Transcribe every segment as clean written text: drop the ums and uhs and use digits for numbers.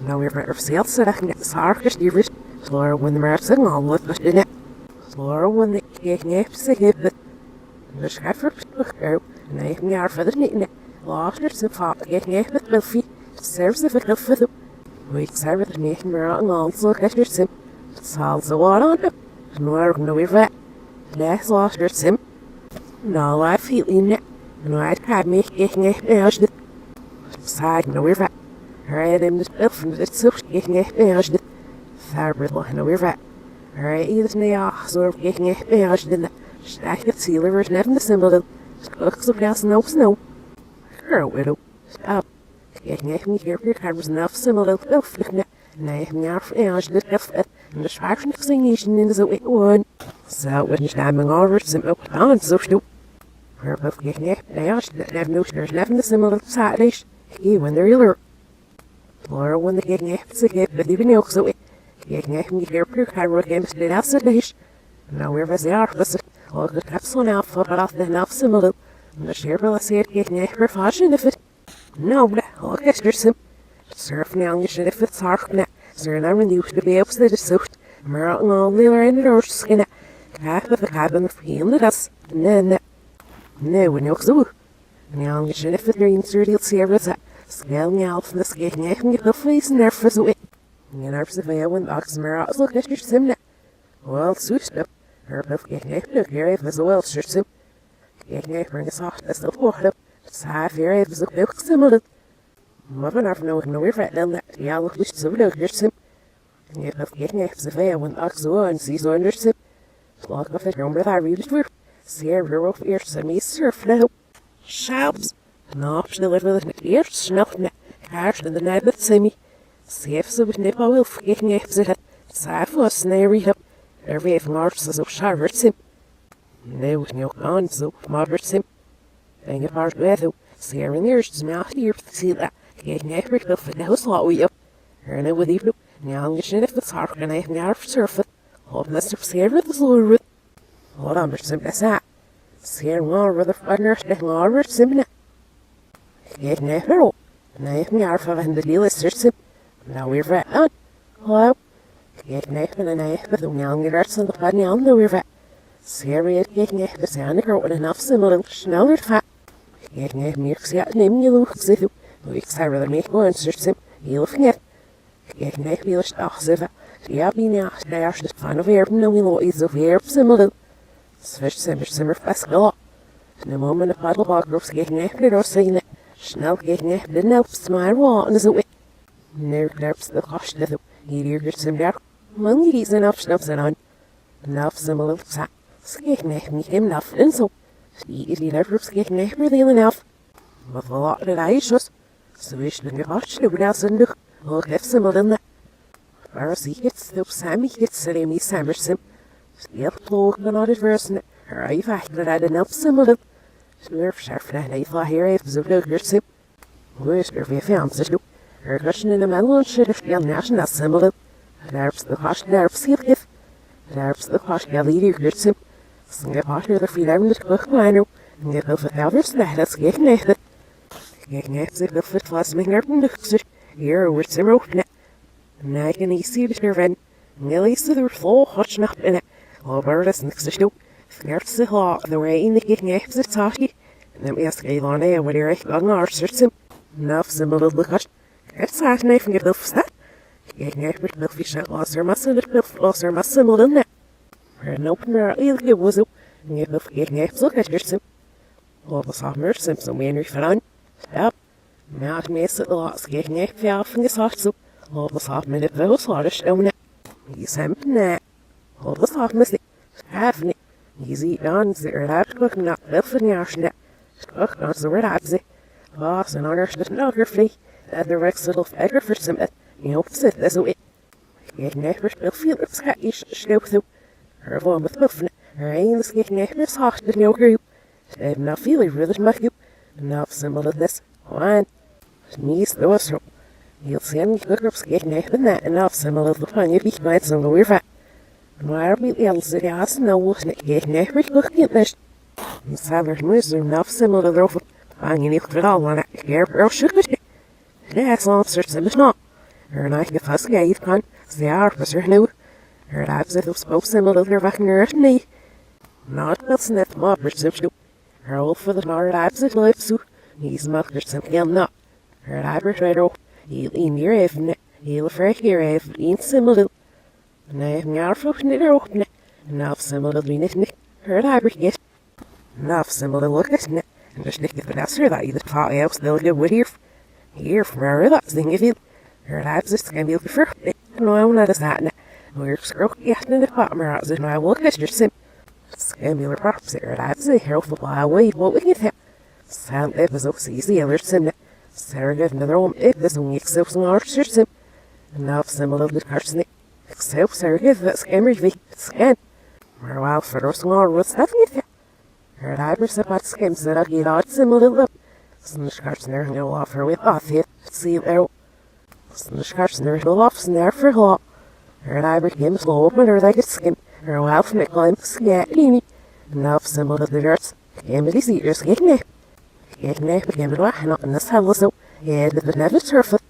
Nou weer maar zelfs zeg net sarkers die rust. Slower when the mercy all with in it. Slower when the cake naps the hip. The schaffer took out, and I have jaar verder niet in it. Later some fat cake nap with Wilfie. Serves the fit of the week serve the name around also get your sim. Salsa what on it. Nor no we're vet. Less lost your sim. No, I feel in it. No, I'd have me cake nap out. Side no we're vet. Right in the bill from the soup cake nap out. Fabric no we're vet. Right either me off sort of cake nap out. Then stack the sealers never the symbol. Cooks of gas no snow. Girl widow. Stop. Ik neem niet hier weer hebben ze zelf similar vliegen. Nee, meer veranderd dit effect en de zwaarste in de zo one. Zo wat is naming over some ook aan zo stoep. Maar wat ik neem, ja, dat heb no there's nothing similar Saturdays. He when they're ill. Or when the getting it to get but even ook zo. Ik neem niet hier weer hebben we games dit Saturdays. Nou weer was jaar was ook het heb zo nou voor dat de nou similar. De sherbel is het ik neem weer fashion if it. No, I'll get your sim. Surf now, you should if it's hard net. Sir, and I used to be able to do so. Mer on all the other end of the skin. Half of the cabin for him the dust. And then, no, we know so. Now, you should if the dreams are deal serious. Scale me out from the skating, I can get the face and nervous away. You nerves of a when box mer out, look at your sim net. Well, suit up. Her buff getting a look here if it's a well, sure sim. Getting a bring us off, that's the water. Saaf hier even zo leuk similar. Maar vanaf nou ik nog weer vet dan dat ja nog niet zo leuk is sim. En je hebt geen echt zoveel want ook zo en zie zo onder sim. Slag of het nummer daar weer weer. Zeer weer op eerst zijn mee surf nou. Shops. Nou snel even het eerst snel net. Haars en de net met semi. Zeef zo met nip al wil vergeten echt zeggen. Saaf was snary heb. Er weer van arts zo sharp sim. Nee was niet aan zo maar sim. En je paard wedo, zeer en eerst is mij hier te zien dat ik niet meer wil van de huis laat we op. Er nou wat even, nou je zit even hard en even naar surfen. Op dat er zeer met de zolder. Wat anders sim dat sa. Zeer maar wat de partners de maar sim. Ik niet meer op. Nee, ik meer van de deal is er sim. Nou weer vet aan. Hallo. Ik niet van een eigen doen nou je rest aan de partner aan de weer vet. Zeer weer ik niet de zijn er wat een afsimilar sneller vet. Ik neem meer gezegd, neem je loog zitten. Ik zou er mee gewoon zitten. Heel veel. Ik neem heel sterk zitten. Ja, ben je de eerste van de wereld, nou wil je zo weer similar. Zwisch simmer vastgelopen. De moment de paddelbakgroeps ik neem de rossine. Snel ik neem de nelps maar wat en zo. Nu klerps de kosten. Hier is hem daar. Man die zijn afsnaps aan. Naf similar sa. Ik neem niet hem naf en zo. Die nervous get never the enough. But a lot of eyes, so wish the watch the without and look, or have some of them. Pharisee gets the Sammy gets Sammy Samerson. Still plug the not adverse, her eye fact that I didn't help some of them. Smurf sharp and I thought here if the look sim. Where's her found the shoe? Her cushion in the melon should have been national symbol. There's the hush, there's seal gift. There's the hush, the leader sim. Snap harder the feet out of the en je wil vertellers naar dat geeft niet. Ik neem zich wel voor het vast met naar de lucht. Hier wordt ze rood net. En ik kan niet zien dat er van. Nelly is er vol hot nacht in het. Over dat is niks te doen. Snert zich al de way in de ik neem zich taakje. En dan eerst geef aan de wanneer ik aan haar zit. Nou, symbol de kat. Het zaak neef en je wil verstaan. Ik neem het wil vissen als er massa het wil als er massa symbol in net. Maar een open maar eerlijk was ook. En je wil ik neem zo dat je sim. All the summers seem so many fun. Yep. Now it makes it a lot skating if you often get hot so. All the soft minute those large stone. He's hemping that. All the soft missing. Having it. He's eating on the lab cooking up the yarn net. Cooked on the red absy. Boss and honors the snuggerfly. That the Rex little fagger for some. You know, sit this way. Get never still feel it's got you show through. Her one with buffing. Her aim is getting never soft with no group. I'm not feeling really much. Enough symbol of this. One. Sneeze the whistle. You'll see any hookups getting up in that enough symbol of the fun you beat my some we're fat. Why are we else the ass no wasn't getting every look at this? And Sailor's moves are enough symbol of the rope. Finding it all on it. Here, girl, shook it. That's all, sir, it's not. I get fast gave con, they are Mr. New. Abs it was both similar to back near me. Not a sniff mob or simply. All for the nar abs it lives so. He's mother simply not. Abertrader, he'll in your evening, he'll freak your evening similar. Nej, jag får det öppna. Nav similar to me. Aberget. Nav similar look at it. And just nick the answer that either thought else they'll get with here. Here from her that thing if you. Abs is going to be for. No, I'm not as that. We're scroll getting the pot mirrors in my look at your sim. Scamular props here. Abs a hero for while wait what we get him. Sound episodes easy other sim. Sarah gave another one if this one except some archer sim. And now similar to Carson. Except Sarah gave that scammer V. Scan. Or while for those small what's happening with you. Her Ibers about skims that I get out similar lip. Snish Carson there no offer with off it. See there. Snish Carson there no off snare for law. Her Ibers came slow open or like a skim. Her while from the climb scatty. And now similar to the darts. Came to see your skin. Geknep became a lot in this house, so yeah, the never surface.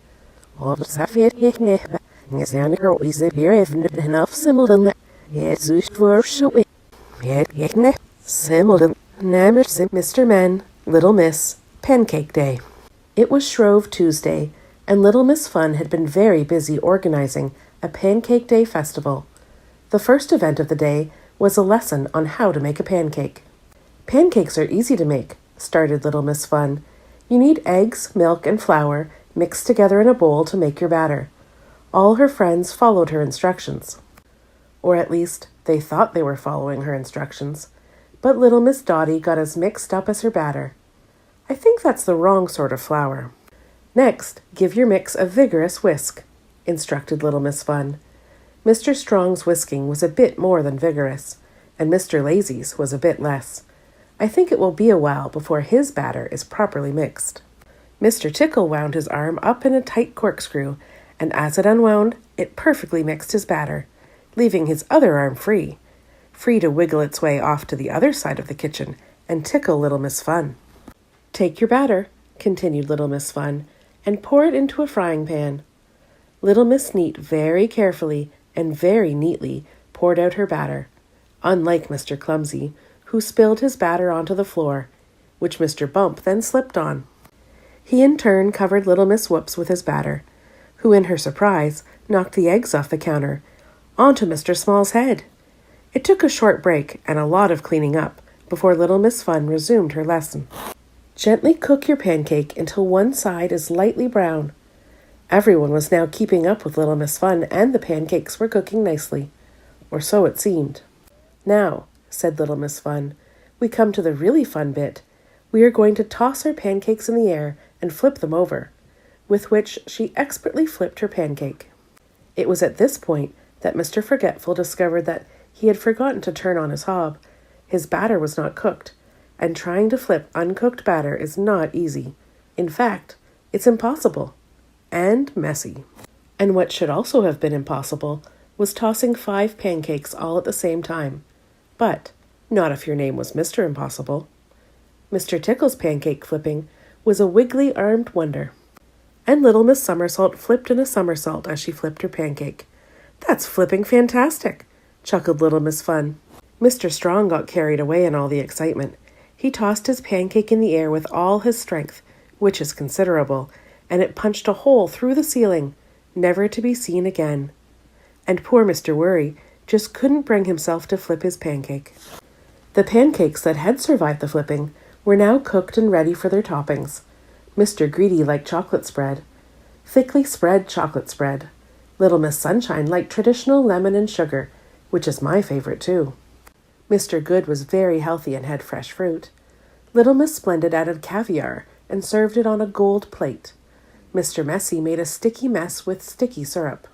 All of it's half yet geknep. And it's only girl is a beer, even enough similar than that. Yeah, it's used for so it. Yeah, geknep, similar. Nammer sim Mr. Men, Little Miss, Pancake Day. It was Shrove Tuesday, and Little Miss Fun had been very busy organizing a Pancake Day festival. The first event of the day was a lesson on how to make a pancake. Pancakes are easy to make, started Little Miss Fun. You need eggs, milk, and flour mixed together in a bowl to make your batter. All her friends followed her instructions. Or at least, they thought they were following her instructions. But Little Miss Dotty got as mixed up as her batter. I think that's the wrong sort of flour. Next, give your mix a vigorous whisk, instructed Little Miss Fun. Mr. Strong's whisking was a bit more than vigorous, and Mr. Lazy's was a bit less. I think it will be a while before his batter is properly mixed. Mr. Tickle wound his arm up in a tight corkscrew, and as it unwound, it perfectly mixed his batter, leaving his other arm free to wiggle its way off to the other side of the kitchen and tickle Little Miss Fun. Take your batter, continued Little Miss Fun, and pour it into a frying pan. Little Miss Neat very carefully and very neatly poured out her batter, unlike Mr. Clumsy, who spilled his batter onto the floor, which Mr. Bump then slipped on. He in turn covered Little Miss Whoops with his batter, who in her surprise knocked the eggs off the counter, onto Mr. Small's head. It took a short break and a lot of cleaning up before Little Miss Fun resumed her lesson. Gently cook your pancake until one side is lightly brown. Everyone was now keeping up with Little Miss Fun, and the pancakes were cooking nicely, or so it seemed. Now, said Little Miss Fun, we come to the really fun bit. We are going to toss our pancakes in the air and flip them over, with which she expertly flipped her pancake. It was at this point that Mr. Forgetful discovered that he had forgotten to turn on his hob. His batter was not cooked, and trying to flip uncooked batter is not easy. In fact, it's impossible. And messy. And what should also have been impossible was tossing 5 pancakes all at the same time. But not if your name was Mr. Impossible. Mr. Tickle's pancake flipping was a wiggly-armed wonder. And Little Miss Somersault flipped in a somersault as she flipped her pancake. That's flipping fantastic, chuckled Little Miss Fun. Mr. Strong got carried away in all the excitement. He tossed his pancake in the air with all his strength, which is considerable, and it punched a hole through the ceiling, never to be seen again. And poor Mr. Worry just couldn't bring himself to flip his pancake. The pancakes that had survived the flipping were now cooked and ready for their toppings. Mr. Greedy liked chocolate spread. Thickly spread chocolate spread. Little Miss Sunshine liked traditional lemon and sugar, which is my favorite too. Mr. Good was very healthy and had fresh fruit. Little Miss Splendid added caviar and served it on a gold plate. Mr. Messy made a sticky mess with sticky syrup.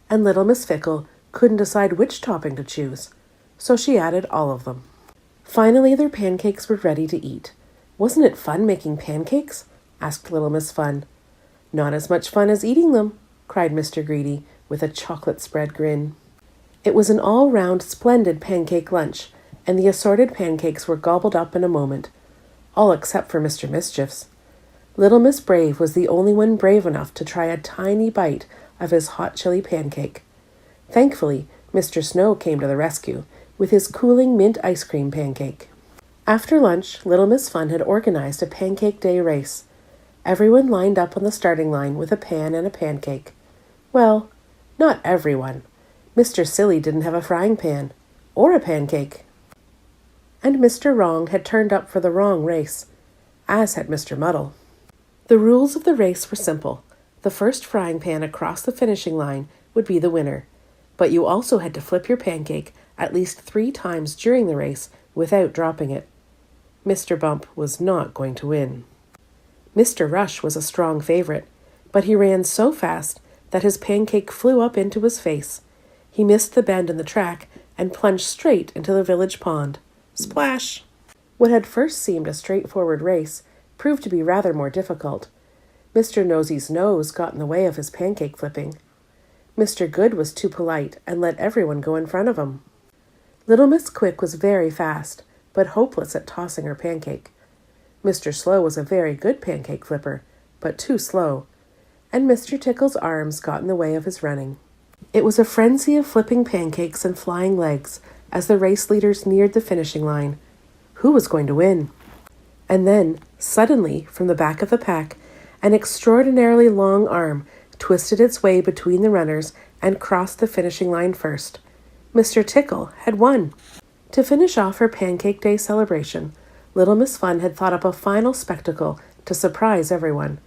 And Little Miss Fickle couldn't decide which topping to choose, so she added all of them. Finally, their pancakes were ready to eat. Wasn't it fun making pancakes? Asked Little Miss Fun. Not as much fun as eating them, cried Mr. Greedy with a chocolate spread grin. It was an all-round splendid pancake lunch, and the assorted pancakes were gobbled up in a moment, all except for Mr. Mischief's. Little Miss Brave was the only one brave enough to try a tiny bite of his hot chili pancake. Thankfully, Mr. Snow came to the rescue with his cooling mint ice cream pancake. After lunch, Little Miss Fun had organized a pancake day race. Everyone lined up on the starting line with a pan and a pancake. Well, not everyone. Mr. Silly didn't have a frying pan or a pancake. And Mr. Wrong had turned up for the wrong race, as had Mr. Muddle. The rules of the race were simple. The first frying pan across the finishing line would be the winner, but you also had to flip your pancake at least 3 times during the race without dropping it. Mr. Bump was not going to win. Mr. Rush was a strong favorite, but he ran so fast that his pancake flew up into his face. He missed the bend in the track and plunged straight into the village pond. Splash! What had first seemed a straightforward race proved to be rather more difficult. Mr. Nosy's nose got in the way of his pancake flipping. Mr. Good was too polite and let everyone go in front of him. Little Miss Quick was very fast, but hopeless at tossing her pancake. Mr. Slow was a very good pancake flipper, but too slow, and Mr. Tickle's arms got in the way of his running. It was a frenzy of flipping pancakes and flying legs as the race leaders neared the finishing line. Who was going to win? And then, suddenly, from the back of the pack, an extraordinarily long arm twisted its way between the runners and crossed the finishing line first. Mr. Tickle had won. To finish off her Pancake Day celebration, Little Miss Fun had thought up a final spectacle to surprise everyone.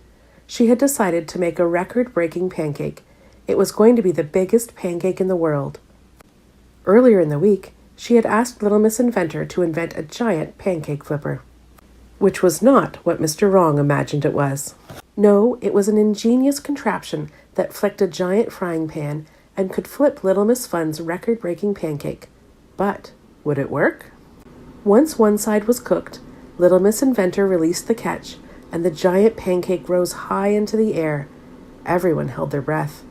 She had decided to make a record-breaking pancake. It was going to be the biggest pancake in the world. Earlier in the week, she had asked Little Miss Inventor to invent a giant pancake flipper, which was not what Mr. Wrong imagined it was. No, it was an ingenious contraption that flicked a giant frying pan and could flip Little Miss Fun's record-breaking pancake. But would it work? Once one side was cooked, Little Miss Inventor released the catch, and the giant pancake rose high into the air. Everyone held their breath.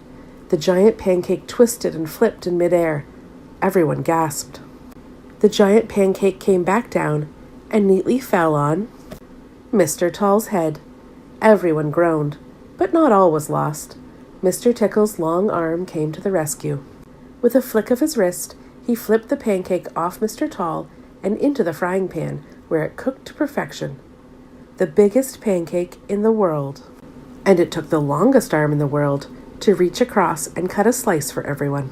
The giant pancake twisted and flipped in midair. Everyone gasped. The giant pancake came back down and neatly fell on Mr. Tall's head. Everyone groaned, but not all was lost. Mr. Tickle's long arm came to the rescue. With a flick of his wrist, he flipped the pancake off Mr. Tall and into the frying pan, where it cooked to perfection. The biggest pancake in the world. And it took the longest arm in the world to reach across and cut a slice for everyone.